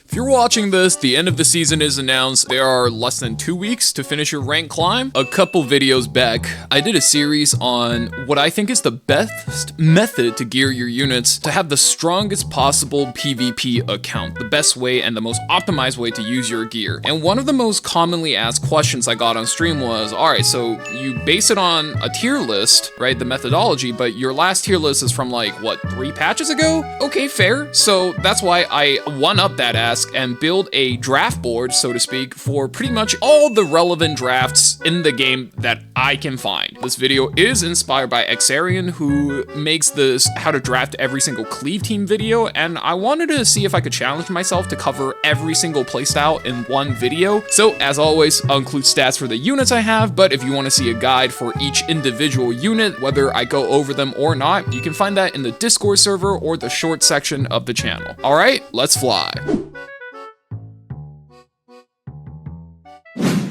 If you're watching this, the end of the season is announced. There are less than 2 weeks to finish your rank climb. A couple videos back, I did a series on what I think is the best method to gear your units to have the strongest possible PvP account, the best way and the most optimized way to use your gear. And one of the most commonly asked questions I got on stream was, alright, so you base it on a tier list, right, the methodology, but your last tier list is from like, what, 3 patches ago? Okay, fair. So that's why I one-up that ask and build a draft board, so to speak, for pretty much all the relevant drafts in the game that I can find. This video is inspired by Xarian, who makes this how to draft every single Cleave team video, and I wanted to see if I could challenge myself to cover every single playstyle in one video. So as always, I'll include stats for the units I have, but if you want to see a guide for each individual unit, whether I go over them or not, you can find that in the Discord server or the short section of the channel. Alright, let's fly.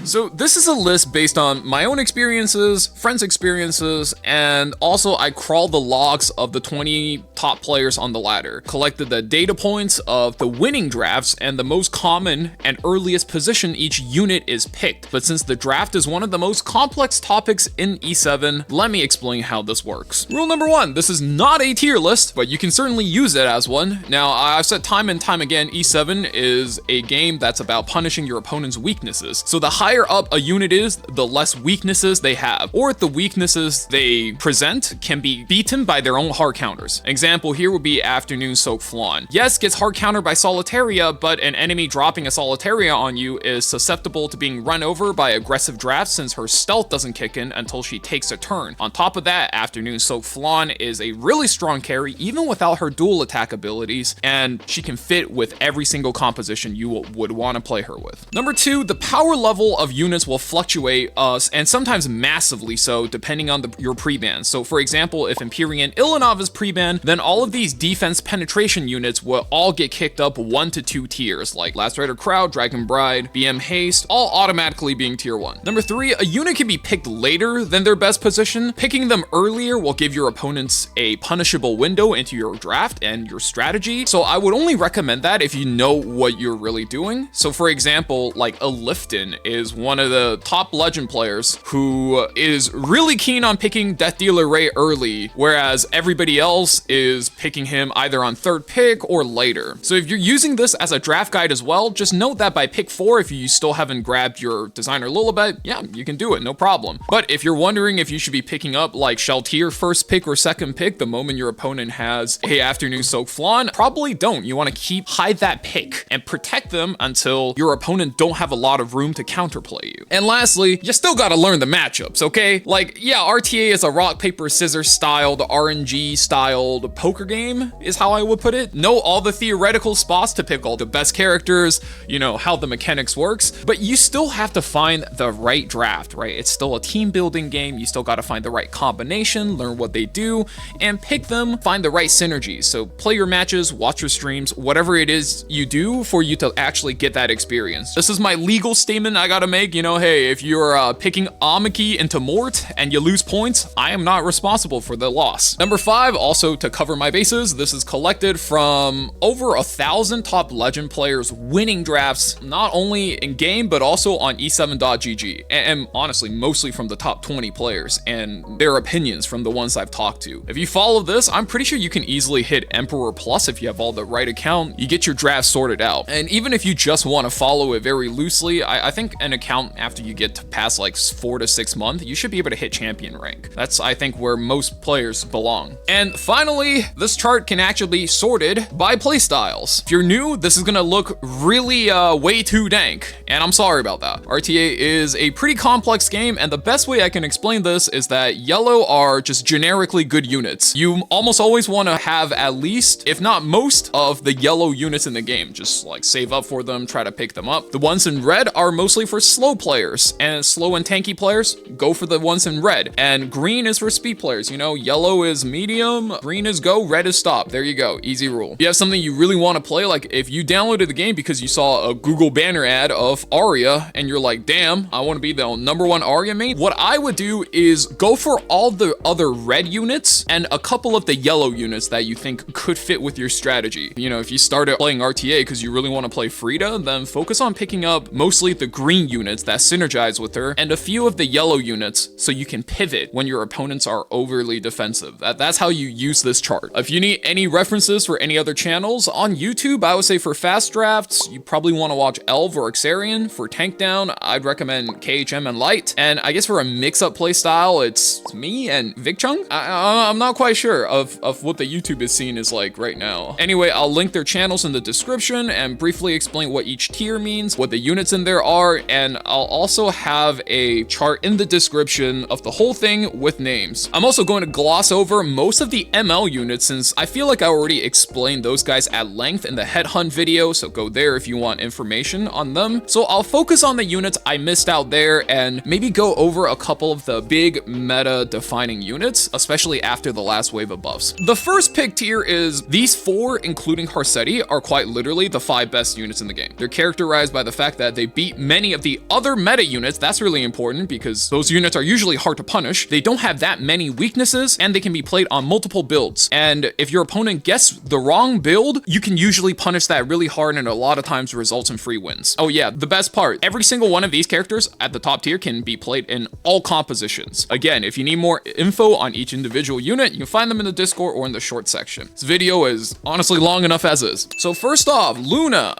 So this is a list based on my own experiences, friends' experiences, and also I crawled the logs of the 20 top players on the ladder, collected the data points of the winning drafts and the most common and earliest position each unit is picked. But since the draft is one of the most complex topics in E7, let me explain how this works. Rule number 1, this is not a tier list, but you can certainly use it as one. Now, I've said time and time again, E7 is a game that's about punishing your opponent's weaknesses. So the higher up a unit is, the less weaknesses they have, or the weaknesses they present can be beaten by their own hard counters. Example here would be Afternoon Soak Flan. Yes, gets hard countered by Solitaria, but an enemy dropping a Solitaria on you is susceptible to being run over by aggressive drafts since her stealth doesn't kick in until she takes a turn. On top of that, Afternoon Soak Flan is a really strong carry even without her dual attack abilities, and she can fit with every single composition you would want to play her with. Number 2, the power level of units will fluctuate, and sometimes massively so, depending on your pre-ban. So for example, if Empyrean Ilanov is pre-ban, then all of these defense penetration units will all get kicked up 1 to 2 tiers, like Last Rider Crowd, Dragon Bride, BM Haste, all automatically being tier 1. Number 3, a unit can be picked later than their best position. Picking them earlier will give your opponents a punishable window into your draft and your strategy, so I would only recommend that if you know what you're really doing. So for example, like a Lifton is one of the top legend players who is really keen on picking Death Dealer Ray early, whereas everybody else is picking him either on 3rd pick or later. So if you're using this as a draft guide as well, just note that by pick 4, if you still haven't grabbed your Designer Lilibet, yeah, you can do it, no problem. But if you're wondering if you should be picking up like Sheltier 1st pick or 2nd pick the moment your opponent has a Afternoon Soak Flan, probably don't. You want to hide that pick and protect them until your opponent don't have a lot of room to counterplay you. And lastly, you still gotta learn the matchups, okay? Like, yeah, RTA is a rock, paper, scissors styled, RNG styled poker game, is how I would put it. Know all the theoretical spots to pick all the best characters, you know, how the mechanics works, but you still have to find the right draft, right? It's still a team building game. You still gotta find the right combination, learn what they do, and pick them, find the right synergies. So play your matches, watch your streams, whatever it is you do for you to actually get that experience. This is my legal statement I gotta make, you know, hey, if you're picking Amiki into Mort and you lose points, I am not responsible for the loss. Number 5, also to cover my bases, this is collected from over 1,000 top legend players winning drafts, not only in game, but also on e7.gg, and honestly, mostly from the top 20 players and their opinions from the ones I've talked to. If you follow this, I'm pretty sure you can easily hit Emperor Plus if you have all the right account. You get your draft sorted out. And even if you just want to follow it very loosely, I think an account after you get to past like 4 to 6 months, you should be able to hit champion rank. That's, I think, where most players belong. And finally, this chart can actually be sorted by playstyles. If you're new, this is gonna look really way too dank, and I'm sorry about that. RTA is a pretty complex game, and the best way I can explain this is that yellow are just generically good units. You almost always want to have at least, if not most, of the yellow units in the game. Just like save up for them, try to pick them up. The ones in red are mostly for slow players, and slow and tanky players, go for the ones in red. And green is for speed players, you know, yellow is medium, green is go, red is stop. There you go, easy rule. If you have something you really want to play, like if you downloaded the game because you saw a Google banner ad of Arya, and you're like, damn, I want to be the #1 Arya main, what I would do is go for all the other red units and a couple of the yellow units that you think could fit with your strategy. You know, if you started playing RTA because you really want to play Frida, then focus on picking up mostly the green units that synergize with her and a few of the yellow units so you can pivot when your opponents are overly defensive. That's how you use this chart. If you need any references for any other channels on YouTube, I would say for fast drafts, you probably want to watch Elv or Xarian. For tank down, I'd recommend KHM and Light. And I guess for a mix-up playstyle, it's me and Vicchung. I'm not quite sure of what the YouTube is seen as like right now. Anyway, I'll link their channels in the description and briefly explain what each tier means, what the units in there are, and I'll also have a chart in the description of the whole thing with names. I'm also going to gloss over most of the ML units since I feel like I already explained those guys at length in the headhunt video, so go there if you want information on them. So I'll focus on the units I missed out there and maybe go over a couple of the big meta defining units, especially after the last wave of buffs. The first pick tier is these 4, including Harsetti, are quite literally the 5 best units in the game. They're characterized by the fact that they beat many of the other meta units. That's really important because those units are usually hard to punish. They don't have that many weaknesses and they can be played on multiple builds. And if your opponent gets the wrong build, you can usually punish that really hard and a lot of times results in free wins. Oh yeah, the best part, every single one of these characters at the top tier can be played in all compositions. Again, if you need more info on each individual unit, you can find them in the Discord or in the short section. This video is honestly long enough as is. So first off, Luna.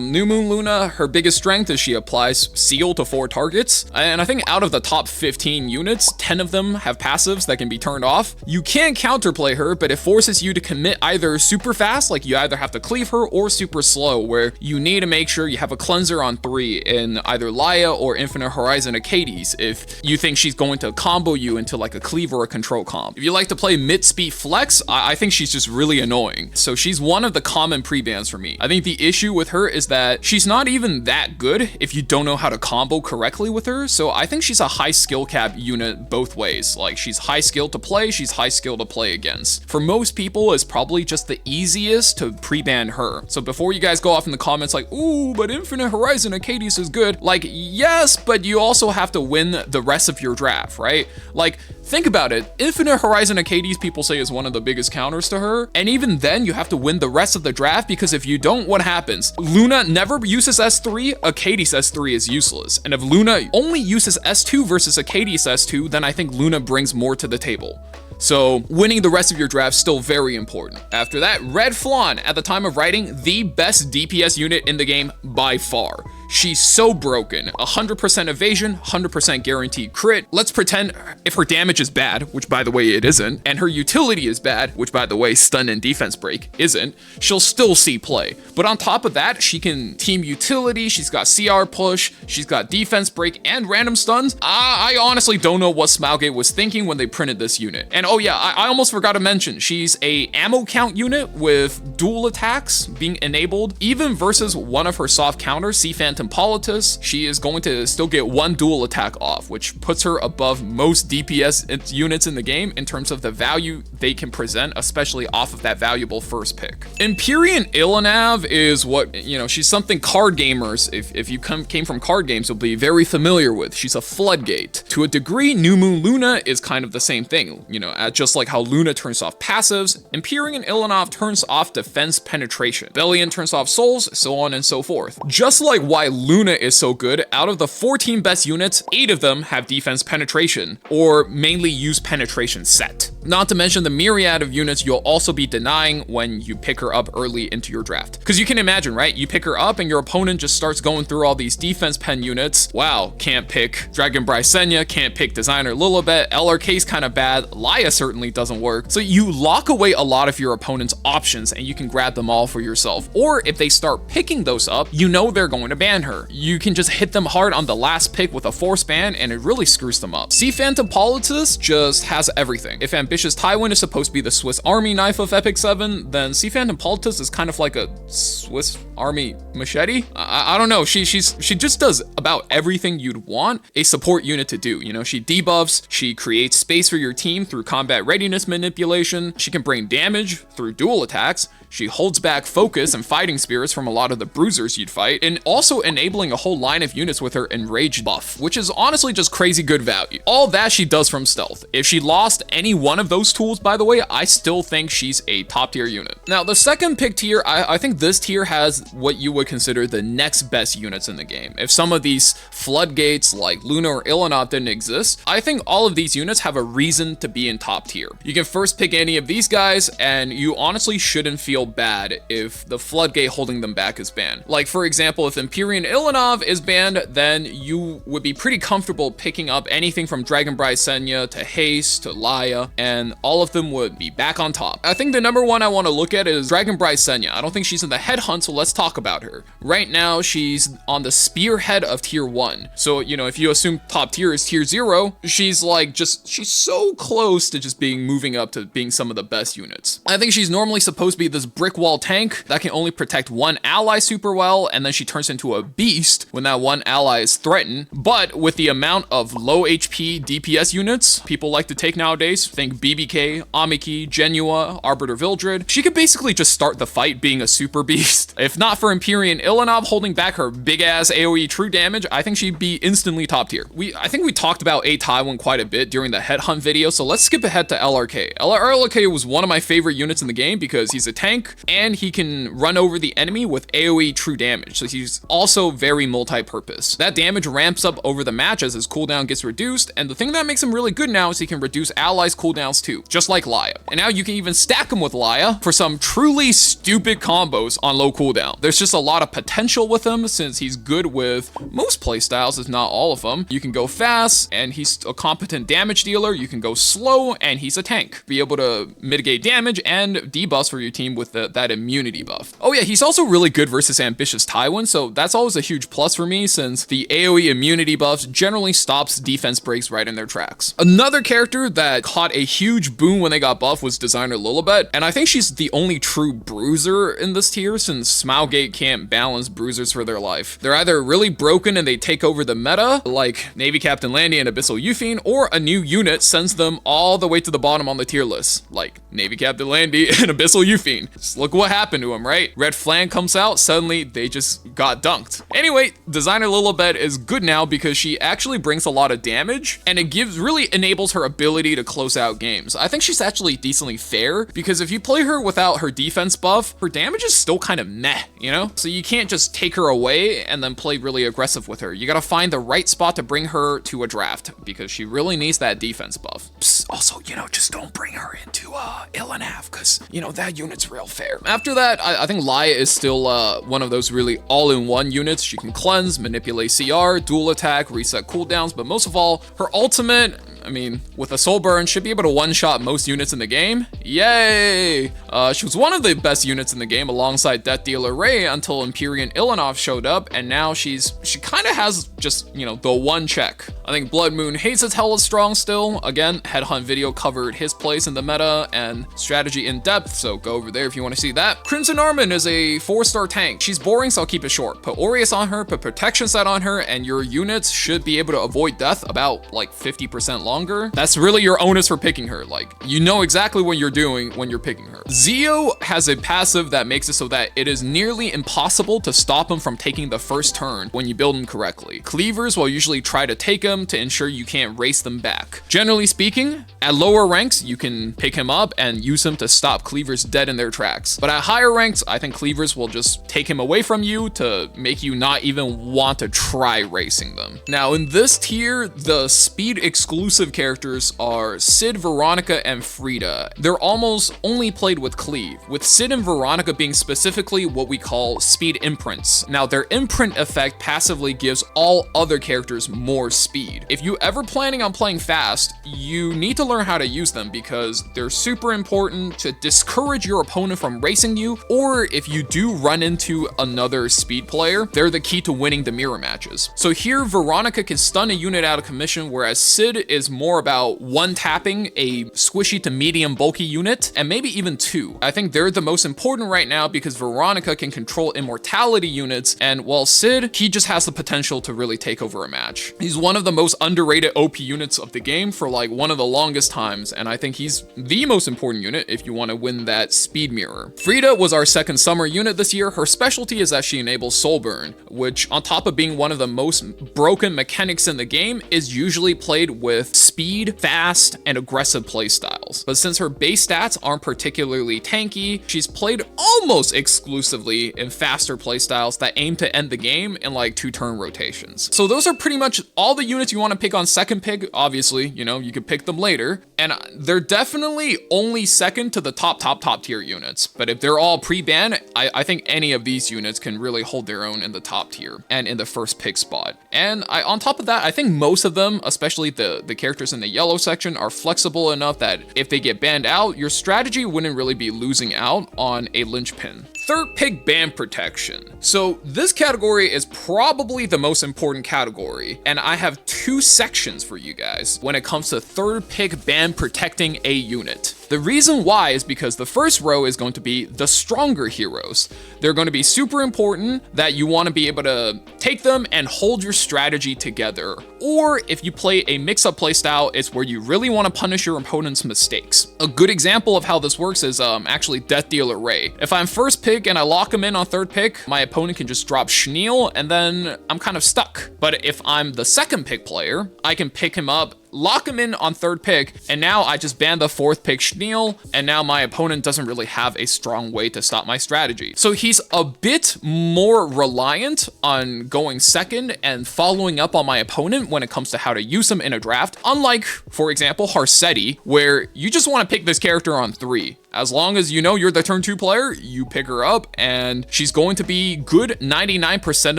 New Moon Luna, her biggest strength is she applies Seal to 4 targets. And I think out of the top 15 units, 10 of them have passives that can be turned off. You can counterplay her, but it forces you to commit either super fast, like you either have to cleave her, or super slow, where you need to make sure you have a cleanser on 3 in either Laia or Infinite Horizon Acades if you think she's going to combo you into like a cleave or a control comp. If you like to play mid-speed flex, I think she's just really annoying. So she's one of the common pre-bans for me. I think the issue with her is that she's not even that good if you don't know how to combo correctly with her. So I think she's a high skill cap unit both ways. Like she's high skill to play, she's high skill to play against. For most people, it's probably just the easiest to pre-ban her. So before you guys go off in the comments like, ooh, but Infinite Horizon Acades is good. Like, yes, but you also have to win the rest of your draft, right? Like, think about it. Infinite Horizon Acades people say is one of the biggest counters to her. And even then you have to win the rest of the draft because if you don't, what happens? Luna never uses S3, Acades S3 is useless. And if Luna only uses S2 versus Acades S2, then I think Luna brings more to the table. So winning the rest of your draft still very important. After that, Red Flan, at the time of writing, the best DPS unit in the game by far. She's so broken. 100% evasion, 100% guaranteed crit. Let's pretend if her damage is bad, which by the way it isn't, and her utility is bad, which by the way stun and defense break isn't, she'll still see play. But on top of that, she can team utility, she's got CR push, she's got defense break and random stuns. I honestly don't know what Smilegate was thinking when they printed this unit. And oh yeah, I almost forgot to mention, she's a ammo count unit with dual attacks being enabled. Even versus one of her soft counters, Sea Phantom Politis, she is going to still get 1 dual attack off, which puts her above most DPS units in the game in terms of the value they can present, especially off of that valuable first pick. Empyrean Ilanav is what, you know, she's something card gamers, if you came from card games, you'll be very familiar with. She's a floodgate. To a degree, New Moon Luna is kind of the same thing, you know, just like how Luna turns off passives, Empyrean Ilanav turns off defense penetration. Bellion turns off souls, so on and so forth. Just like why Luna is so good, out of the 14 best units, 8 of them have defense penetration, or mainly use penetration set. Not to mention the myriad of units you'll also be denying when you pick her up early into your draft. Because you can imagine, right? You pick her up and your opponent just starts going through all these defense pen units. Wow, can't pick Dragon Brysenia, can't pick Designer Lilibet, LRK's kind of bad, Laia certainly doesn't work. So you lock away a lot of your opponent's options and you can grab them all for yourself. Or if they start picking those up, you know they're going to ban her. You can just hit them hard on the last pick with a force ban and it really screws them up. Sea Phantom Politis just has everything. If Ambitious Tywin is supposed to be the Swiss Army knife of Epic 7, then Sea Phantom Politis is kind of like a Swiss Army machete. I don't know. She just does about everything you'd want a support unit to do. You know, she debuffs, she creates space for your team through combat readiness manipulation, she can bring damage through dual attacks, she holds back focus and fighting spirits from a lot of the bruisers you'd fight, and also enabling a whole line of units with her enraged buff, which is honestly just crazy good value. All that she does from stealth. If she lost any one of those tools, by the way, I still think she's a top tier unit. Now, the second pick tier, I think this tier has what you would consider the next best units in the game. If some of these floodgates like Luna or Ilanov didn't exist, I think all of these units have a reason to be in top tier. You can first pick any of these guys, and you honestly shouldn't feel bad if the floodgate holding them back is banned. Like, for example, if Empyrean Ilanov is banned, then you would be pretty comfortable picking up anything from Dragonbride Senya to Haste to Laya, and all of them would be back on top. I think the number one I want to look at is Dragonbride Senya. I don't think she's in the headhunt, so let's talk about her. Right now, she's on the spearhead of tier 1. So, you know, if you assume top tier is tier 0, she's like she's so close to just moving up to being some of the best units. I think she's normally supposed to be this brick wall tank that can only protect one ally super well, and then she turns into a beast when that one ally is threatened. But with the amount of low HP DPS units people like to take nowadays, think BBK, Amiki, Genua, Arbiter Vildred, she could basically just start the fight being a super beast. If not for Empyrean Ilanov holding back her big ass AoE true damage, I think she'd be instantly top tier. I think we talked about Tywin quite a bit during the headhunt video, so let's skip ahead to LRK. LRK was one of my favorite units in the game because he's a tank and he can run over the enemy with AoE true damage, so he's also very multi-purpose. That damage ramps up over the match as his cooldown gets reduced, and the thing that makes him really good now is he can reduce allies' cooldowns too, just like Laya. And now you can even stack him with Laya for some truly stupid combos on low cooldown. There's just a lot of potential with him since he's good with most playstyles, if not all of them. You can go fast, and he's a competent damage dealer. You can go slow, and he's a tank. Be able to mitigate damage and debuffs for your team with that immunity buff. Oh yeah, he's also really good versus Ambitious Tywin, so that's always a huge plus for me since the AoE immunity buffs generally stops defense breaks right in their tracks. Another character that caught a huge boom when they got buffed was Designer Lilibet, and I think she's the only true bruiser in this tier since Smaugate can't balance bruisers for their life. They're either really broken and they take over the meta, like Navy Captain Landy and Abyssal Euphine, or a new unit sends them all the way to the bottom on the tier list, like Navy Captain Landy and Abyssal Euphine. Just look what happened to him, right? Red Flank comes out, suddenly they just got dunked. Anyway, Designer Lilibet is good now because she actually brings a lot of damage, and it really enables her ability to close out games. I think she's actually decently fair because if you play her without her defense buff, her damage is still kind of meh, you know? So you can't just take her away and then play really aggressive with her. You gotta find the right spot to bring her to a draft because she really needs that defense buff. Psst, also, you know, just don't bring her into Ilanov because, you know, that unit's real fair. After that, I think Laya is still one of those really all-in-one units. She can cleanse, manipulate CR, dual attack, reset cooldowns, but most of all, her ultimate, I mean, with a soul burn, should be able to one-shot most units in the game. Yay! She was one of the best units in the game alongside Death Dealer Ray until Empyrean Ilanov showed up, and now she kind of has just, you know, the one check. I think Blood Moon Hates is hella strong still. Again, Headhunt video covered his place in the meta and strategy in depth, so go over there if you want to see that. Crimson Armin is a 4-star tank. She's boring, so I'll keep it short. Put Aureus on her, put Protection Set on her, and your units should be able to avoid death about like 50% longer. That's really your onus for picking her. Like, you know exactly what you're doing when you're picking her. Zeo has a passive that makes it so that it is nearly impossible to stop him from taking the first turn when you build him correctly. Cleavers will usually try to take him to ensure you can't race them back. Generally speaking, at lower ranks, you can pick him up and use him to stop cleavers dead in their tracks. But at higher ranks, I think cleavers will just take him away from you to make you not even want to try racing them. Now, in this tier, the speed exclusive characters are Sid, Veronica, and Frida. They're almost only played with Cleave, with Sid and Veronica being specifically what we call speed imprints. Now, their imprint effect passively gives all other characters more speed. If you ever planning on playing fast, you need to learn how to use them because they're super important to discourage your opponent from racing you, or if you do run into another speed player, they're the key to winning the mirror matches. So here, Veronica can stun a unit out of commission, whereas Sid is it's more about one tapping a squishy to medium bulky unit, and maybe even two. I think they're the most important right now because Veronica can control immortality units, and while Sid, he just has the potential to really take over a match. He's one of the most underrated OP units of the game for like one of the longest times, and I think he's the most important unit if you want to win that speed mirror. Frida was our second summer unit this year. Her specialty is that she enables Soul Burn, which on top of being one of the most broken mechanics in the game, is usually played with speed, fast, and aggressive playstyles. But since her base stats aren't particularly tanky, she's played almost exclusively in faster playstyles that aim to end the game in like 2-turn rotations. So those are pretty much all the units you want to pick on second pick. Obviously, you know, you could pick them later, and they're definitely only second to the top tier units. But if they're all pre-ban, I think any of these units can really hold their own in the top tier and in the first pick spot. And on top of that, I think most of them, especially the characters in the yellow section, are flexible enough that if they get banned out, your strategy wouldn't really be losing out on a linchpin. Third pick ban protection. So this category is probably the most important category, and I have two sections for you guys when it comes to third pick ban protecting a unit. The reason why is because the first row is going to be the stronger heroes. They're going to be super important that you want to be able to take them and hold your strategy together. Or if you play a mix-up playstyle, it's where you really want to punish your opponent's mistakes. A good example of how this works is actually Death Dealer Ray. If I'm first pick and I lock him in on third pick, my opponent can just drop Schneel and then I'm kind of stuck. But if I'm the second pick player, I can pick him up, lock him in on third pick, and now I just ban the fourth pick Schneel, and now my opponent doesn't really have a strong way to stop my strategy. So he's a bit more reliant on going second and following up on my opponent when it comes to how to use him in a draft, unlike, for example, Harsetti, where you just want to pick this character on 3. As long as you know you're the turn 2 player, you pick her up, and she's going to be good 99%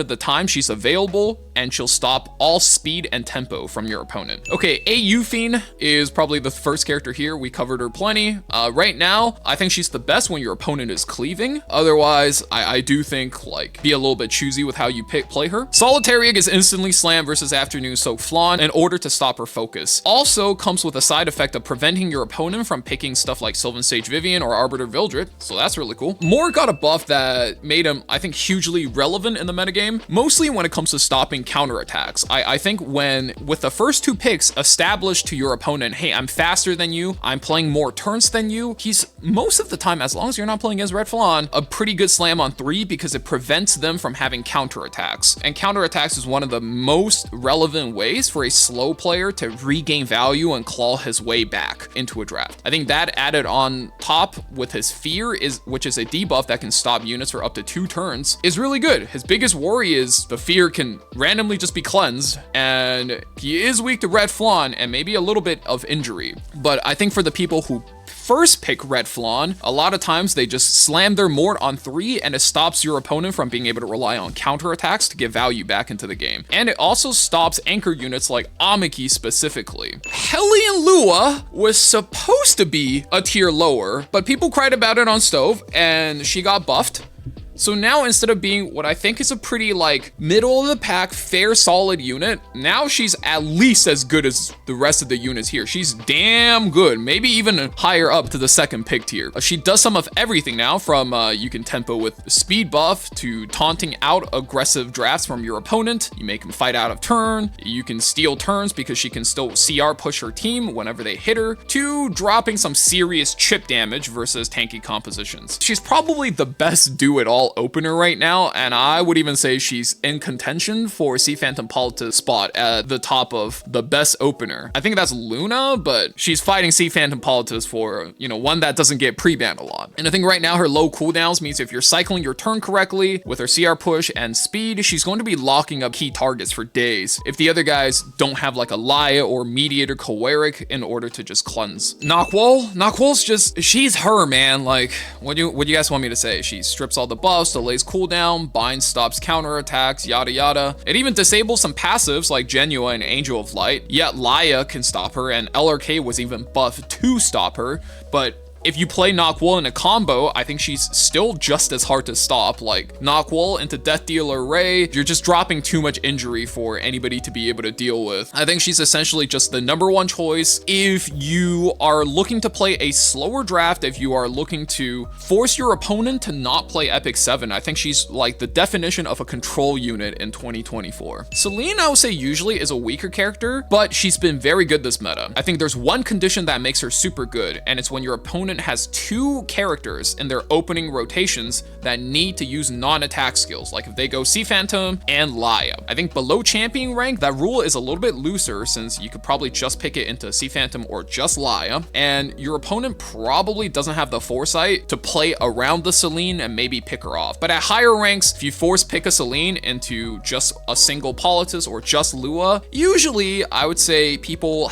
of the time she's available, and she'll stop all speed and tempo from your opponent. Okay, AU Fiend is probably the first character here. We covered her plenty. Right now, I think she's the best when your opponent is cleaving. Otherwise, I do think, like, be a little bit choosy with how you play her. Solitary is instantly slam versus Afternoon Soak Flan in order to stop her focus. Also comes with a side effect of preventing your opponent from picking stuff like Sylvan Sage Vivian or Arbiter Vildred, so that's really cool. Moore got a buff that made him, I think, hugely relevant in the metagame, mostly when it comes to stopping counterattacks. I think when, with the first 2 picks established to your opponent, hey, I'm faster than you, I'm playing more turns than you, he's most of the time, as long as you're not playing as Red Flan, a pretty good slam on 3 because it prevents them from having counterattacks. And counterattacks is one of the most relevant ways for a slow player to regain value and claw his way back into a draft. I think that added on top with his fear, which is a debuff that can stop units for up to 2 turns, is really good. His biggest worry is the fear can randomly just be cleansed, and he is weak to Red Flan and maybe a little bit of injury. But I think for the people who first pick Red Flan, a lot of times they just slam their Mort on 3 and it stops your opponent from being able to rely on counterattacks to get value back into the game. And it also stops anchor units like Amiki specifically. Hellion Lua was supposed to be a tier lower, but people cried about it on Stove and she got buffed. So now instead of being what I think is a pretty like middle of the pack, fair, solid unit, now she's at least as good as the rest of the units here. She's damn good, maybe even higher up to the second pick tier. She does some of everything now, from you can tempo with speed buff to taunting out aggressive drafts from your opponent. You make them fight out of turn. You can steal turns because she can still CR push her team whenever they hit her, to dropping some serious chip damage versus tanky compositions. She's probably the best do-it-all opener right now, and I would even say she's in contention for Sea Phantom Politi's spot at the top of the best opener. I think that's Luna, but she's fighting Sea Phantom Politis for, you know, one that doesn't get pre-banned a lot. And I think right now her low cooldowns means if you're cycling your turn correctly with her CR push and speed, she's going to be locking up key targets for days if the other guys don't have like a Laya or Mediator Choleric in order to just cleanse. Nakwol's just, she's her, man. Like, what do you guys want me to say? She strips all the buffs, delays cooldown, binds, stops counterattacks, yada yada. It even disables some passives like Genua and Angel of Light, yet Laya can stop her, and LRK was even buffed to stop her, but if you play Knockwool in a combo, I think she's still just as hard to stop. Like Knockwool into Death Dealer Ray, you're just dropping too much injury for anybody to be able to deal with. I think she's essentially just the #1 choice if you are looking to play a slower draft, if you are looking to force your opponent to not play Epic 7. I think she's like the definition of a control unit in 2024. Celine, I would say usually is a weaker character, but she's been very good this meta. I think there's one condition that makes her super good, and it's when your opponent has 2 characters in their opening rotations that need to use non-attack skills, like if they go Sea Phantom and Laia. I think below champion rank, that rule is a little bit looser since you could probably just pick it into Sea Phantom or just Laia, and your opponent probably doesn't have the foresight to play around the Celine and maybe pick her off. But at higher ranks, if you force pick a Celine into just a single Politis or just Lua, usually I would say people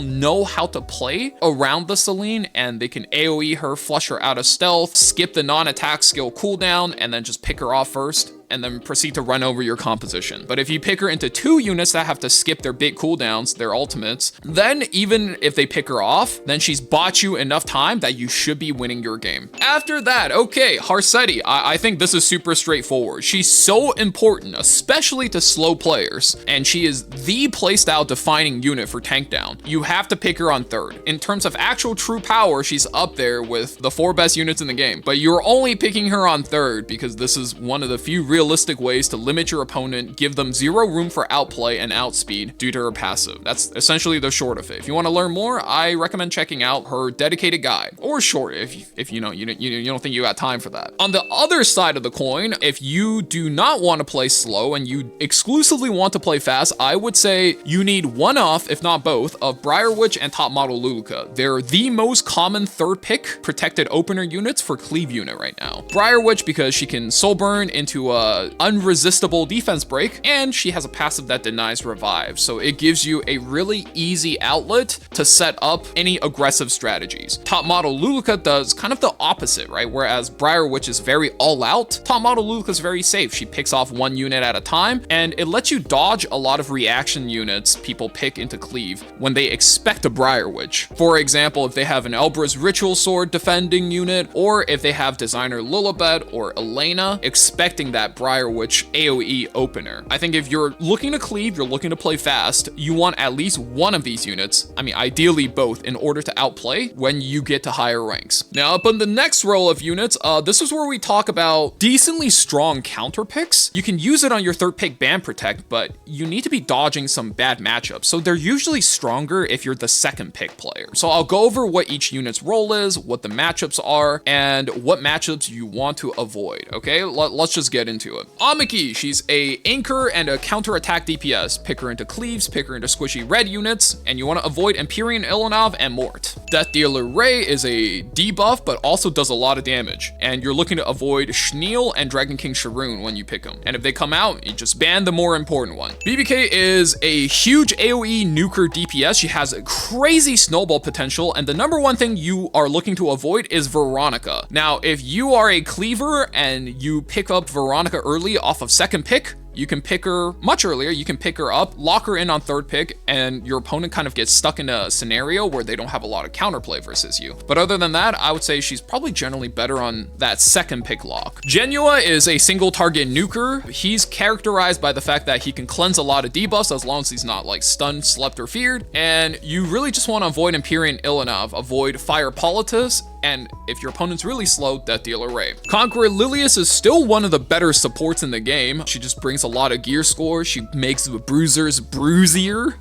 know how to play around the Celine, and they can AoE her, flush her out of stealth, skip the non-attack skill cooldown, and then just pick her off first, and then proceed to run over your composition. But if you pick her into 2 units that have to skip their big cooldowns, their ultimates, then even if they pick her off, then she's bought you enough time that you should be winning your game. After that, okay, Harsetti, I think this is super straightforward. She's so important, especially to slow players, and she is the playstyle defining unit for tank down. You have to pick her on 3rd. In terms of actual true power, she's up there with the 4 best units in the game, but you're only picking her on 3rd because this is one of the few realistic ways to limit your opponent, give them 0 room for outplay and outspeed due to her passive. That's essentially the short of it. If you want to learn more, I recommend checking out her dedicated guide, or short if you know you don't think you got time for that. On the other side of the coin, if you do not want to play slow and you exclusively want to play fast, I would say you need one off, if not both, of Briar Witch and top model Luluka. They're the most common 3rd pick protected opener units for Cleave unit right now. Briar Witch because she can soul burn into a unresistible defense break, and she has a passive that denies revive, so it gives you a really easy outlet to set up any aggressive strategies. Top model Luluka does kind of the opposite, right? Whereas Briar Witch is very all out, top model Luluka is very safe. She picks off 1 unit at a time, and it lets you dodge a lot of reaction units people pick into Cleave when they expect a Briar Witch. For example, if they have an Elbra's Ritual Sword defending unit, or if they have Designer Lilibet or Elena expecting that Briar Witch AoE opener. I think if you're looking to Cleave, you're looking to play fast, you want at least one of these units, I mean ideally both, in order to outplay when you get to higher ranks. Now up on the next row of units, this is where we talk about decently strong counter picks. You can use it on your 3rd pick Ban Protect, but you need to be dodging some bad matchups, so they're usually stronger if you're the 2nd pick player. So I'll go over what each unit's role is, what the matchups are, and what matchups you want to avoid, okay? Let's just get into it. Amiki, she's a anchor and a counter-attack DPS. Pick her into Cleaves, pick her into squishy red units, and you want to avoid Empyrean Ilanov and Mort. Death Dealer Ray is a debuff, but also does a lot of damage, and you're looking to avoid Schneel and Dragon King Sharoon when you pick them. And if they come out, you just ban the more important one. BBK is a huge AoE nuker DPS. She has a crazy snowball potential, and the #1 thing you are looking to avoid is Veronica. Now, if you are a cleaver and you pick up Veronica early off of 2nd pick, you can pick her much earlier, you can pick her up, lock her in on 3rd pick, and your opponent kind of gets stuck in a scenario where they don't have a lot of counterplay versus you. But other than that, I would say she's probably generally better on that 2nd pick lock. Genua is a single target nuker. He's characterized by the fact that he can cleanse a lot of debuffs as long as he's not like stunned, slept, or feared, and you really just want to avoid Empyrean Ilanov, avoid Fire Politis, and if your opponent's really slow, Death Dealer Ray. Conqueror Lilius is still one of the better supports in the game. She just brings a lot of gear score. She makes the bruisers bruisier,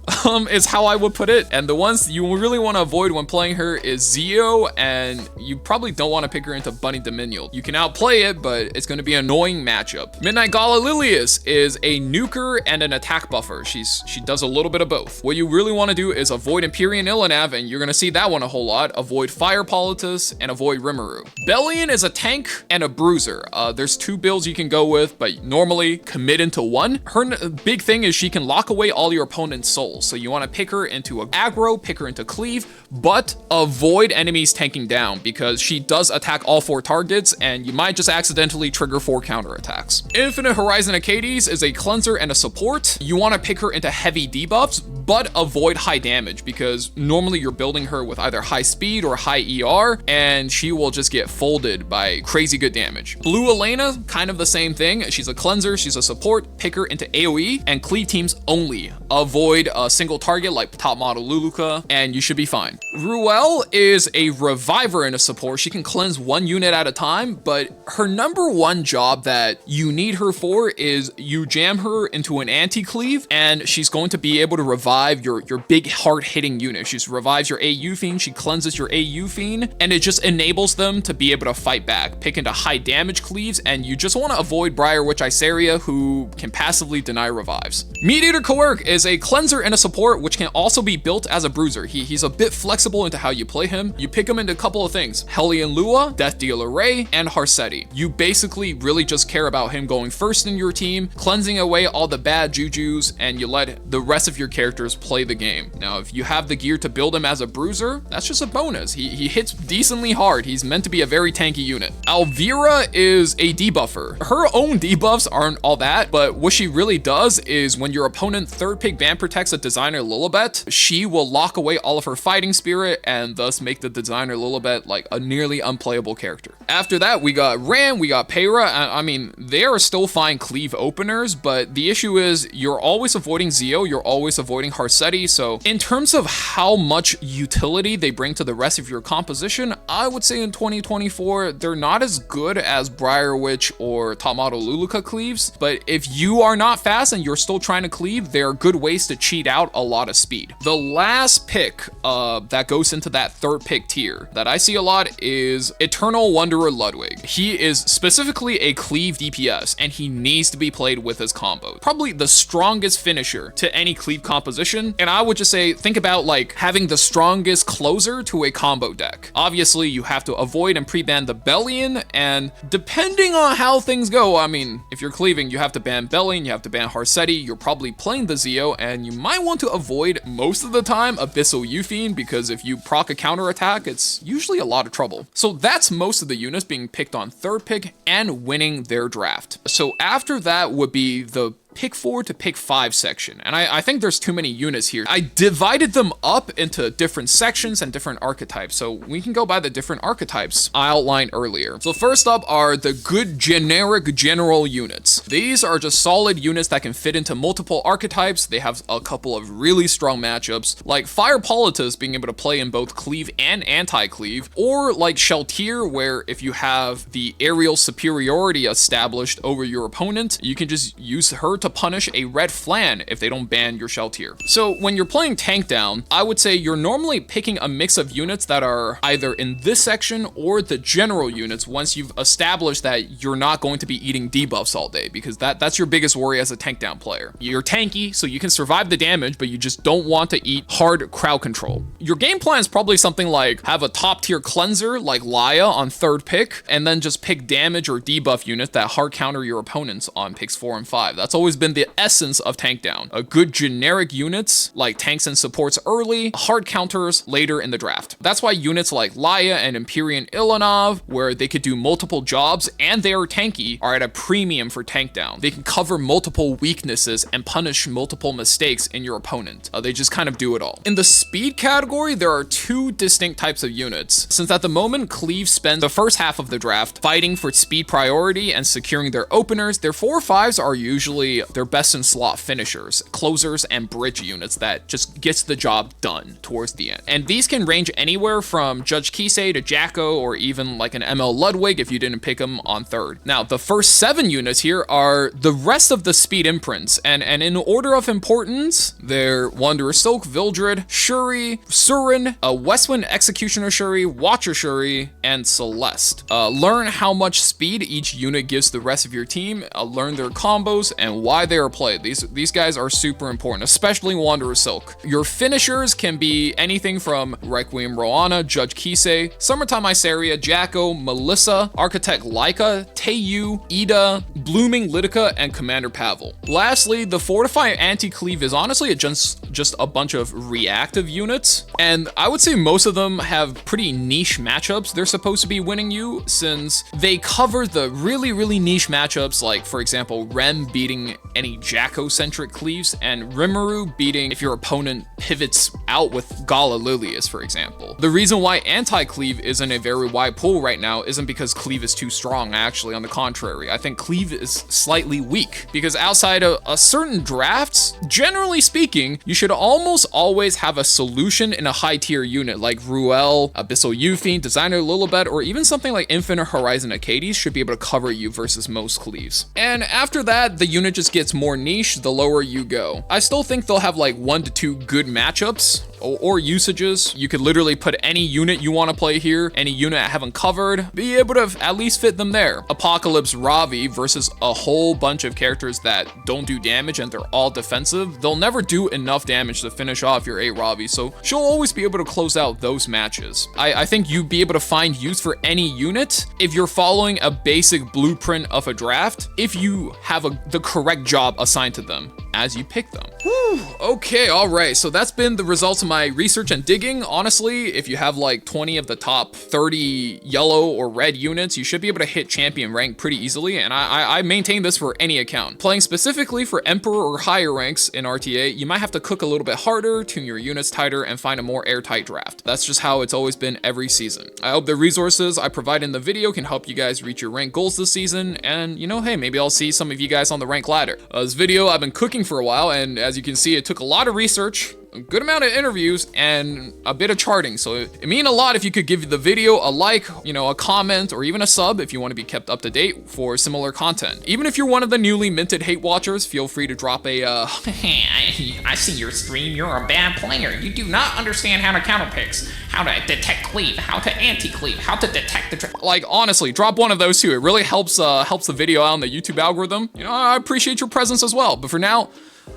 is how I would put it. And the ones you really want to avoid when playing her is Zio, and you probably don't want to pick her into Bunny Dominion. You can outplay it, but it's going to be an annoying matchup. Midnight Gala Lilius is a nuker and an attack buffer. She does a little bit of both. What you really want to do is avoid Empyrean Ilanov, and you're going to see that one a whole lot. Avoid Fire Politis and avoid Rimuru. Bellion is a tank and a bruiser. There's 2 builds you can go with, but normally commit into into one. Her big thing is she can lock away all your opponent's souls. So you want to pick her into a aggro, pick her into cleave, but avoid enemies tanking down because she does attack all 4 targets and you might just accidentally trigger 4 counterattacks. Infinite Horizon Acades is a cleanser and a support. You want to pick her into heavy debuffs, but avoid high damage because normally you're building her with either high speed or high ER and she will just get folded by crazy good damage. Blue Elena, kind of the same thing. She's a cleanser, she's a support, pick her into AoE and cleave teams only. Avoid a single target like top model Luluka and you should be fine. Ruel is a reviver and a support. She can cleanse 1 unit at a time, but her number 1 job that you need her for is you jam her into an anti-cleave and she's going to be able to revive your big hard-hitting unit. She revives your AU Fiend, she cleanses your AU Fiend, and it just enables them to be able to fight back, pick into high damage cleaves, and you just want to avoid Briar Witch Iceria, who can passively deny revives. Meat-Eater Coerc is a cleanser and a support, which can also be built as a bruiser. He's a bit flexible into how you play him. You pick him into a couple of things: Hellion Lua, Death Dealer Ray, and Harsetti. You basically really just care about him going first in your team, cleansing away all the bad jujus, and you let the rest of your characters play the game. Now, if you have the gear to build him as a bruiser, that's just a bonus. He hits decently hard. He's meant to be a very tanky unit. Alvira is a debuffer. Her own debuffs aren't all that, but what she really does is when your opponent 3rd pick ban protects a designer Lilibet, she will lock away all of her fighting spirit and thus make the designer Lilibet like a nearly unplayable character. After that, we got Ram, we got Peyra. I mean, they are still fine cleave openers, but the issue is you're always avoiding Zeo, you're always avoiding Harsetti, so in terms of how much utility they bring to the rest of your composition, I would say in 2024, they're not as good as Briar Witch or top model Luluka cleaves, but if you are not fast and you're still trying to cleave, there are good ways to cheat out a lot of speed. The last pick that goes into that 3rd pick tier that I see a lot is Eternal Wanderer Ludwig. He is specifically a cleave DPS and he needs to be played with his combo. Probably the strongest finisher to any cleave composition, and I would just say think about like having the strongest closer to a combo deck. Obviously, you have to avoid and pre-ban the Bellion, and depending on how things go, I mean, if you're cleaving, you have to ban Bellion, you have to ban Harsetti, you're probably playing the Zeo, and you might want to avoid most of the time Abyssal Eufiend, because if you proc a counterattack, it's usually a lot of trouble. So that's most of the units being picked on 3rd pick and winning their draft. So after that would be the pick 4 to pick 5 section, and I think there's too many units here. I divided them up into different sections and different archetypes, so we can go by the different archetypes I outlined earlier. So first up are the good generic general units. These are just solid units that can fit into multiple archetypes. They have a couple of really strong matchups, like Fire Politis being able to play in both cleave and anti-cleave, or like Sheltier, where if you have the aerial superiority established over your opponent, you can just use her to punish a red flan if they don't ban your Sheltier. So when you're playing tank down, I would say you're normally picking a mix of units that are either in this section or the general units once you've established that you're not going to be eating debuffs all day, because that's your biggest worry as a tank down player. You're tanky, so you can survive the damage, but you just don't want to eat hard crowd control. Your game plan is probably something like have a top tier cleanser like Laya on 3rd pick, and then just pick damage or debuff units that hard counter your opponents on picks 4 and 5. That's always been the essence of tank down. A good generic units like tanks and supports early, hard counters later in the draft. That's why units like Laya and Empyrean Ilanov, where they could do multiple jobs and they are tanky, are at a premium for tank down. They can cover multiple weaknesses and punish multiple mistakes in your opponent. They just kind of do it all. In the speed category, there are 2 distinct types of units. Since at the moment, Cleave spends the first half of the draft fighting for speed priority and securing their openers, their 4/5s are usually their best in slot finishers, closers, and bridge units that just gets the job done towards the end. And these can range anywhere from Judge Kisei to Jacko, or even like an ML Ludwig if you didn't pick him on 3rd. Now, the first 7 units here are the rest of the speed imprints, and in order of importance, they're Wanderer Silk, Vildred, Shuri, Surin, Westwind Executioner Shuri, Watcher Shuri, and Celeste. Learn how much speed each unit gives the rest of your team, learn their combos, and watch why they are played. These guys are super important, especially Wanderer Silk. Your finishers can be anything from Requiem Roana, Judge Kisei, Summertime Iceria, Jacko, Melissa, Architect Laika, Teiyu, Ida, Blooming Lidica, and Commander Pavel. Lastly, the Fortify Anti-Cleave is honestly just a bunch of reactive units, and I would say most of them have pretty niche matchups they're supposed to be winning you, since they cover the really niche matchups, like for example Rem beating any Jacko-centric cleaves, and Rimuru beating if your opponent pivots out with Gala Lilius, for example. The reason why Anti-Cleave is in a very wide pool right now isn't because Cleave is too strong, actually. On the contrary, I think Cleave is slightly weak, because outside of a certain drafts, generally speaking, you should almost always have a solution in a high tier unit like Ruel, Abyssal Youfiend, Designer Lilibet, or even something like Infinite Horizon Acades should be able to cover you versus most Cleaves. And after that, the unit just gets more niche the lower you go. I still think they'll have like 1 to 2 good matchups or usages. You could literally put any unit you want to play here, any unit I haven't covered, be able to at least fit them there. Apocalypse Ravi versus a whole bunch of characters that don't do damage and they're all defensive. They'll never do enough damage to finish off your 8 Ravi, so she'll always be able to close out those matches. I think you'd be able to find use for any unit if you're following a basic blueprint of a draft, if you have the correct job assigned to them as you pick them. Whew, okay, all right, so that's been the results of my research and digging. Honestly, if you have like 20 of the top 30 yellow or red units, you should be able to hit champion rank pretty easily, and I maintain this for any account. Playing specifically for Emperor or higher ranks in RTA, you might have to cook a little bit harder, tune your units tighter, and find a more airtight draft. That's just how it's always been every season. I hope the resources I provide in the video can help you guys reach your rank goals this season, and you know, hey, maybe I'll see some of you guys on the rank ladder. This video I've been cooking for a while, and as you can see, it took a lot of research, a good amount of interviews, and a bit of charting, so it mean a lot if you could give the video a like, you know, a comment, or even a sub if you want to be kept up to date for similar content. Even if you're one of the newly minted hate watchers, feel free to drop a I see your stream, you're a bad player. You do not understand how to counter picks, how to detect cleave, how to anti-cleave, how to detect the like, honestly, drop one of those too. It really helps the video out in the YouTube algorithm. You know, I appreciate your presence as well, but for now,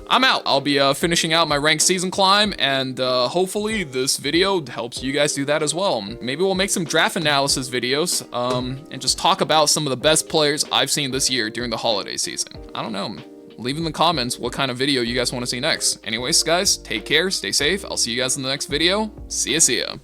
I'm out. I'll be finishing out my ranked season climb, and hopefully this video helps you guys do that as well. Maybe we'll make some draft analysis videos and just talk about some of the best players I've seen this year during the holiday season. I don't know. Leave in the comments what kind of video you guys want to see next. Anyways, guys, take care, stay safe. I'll see you guys in the next video. See ya.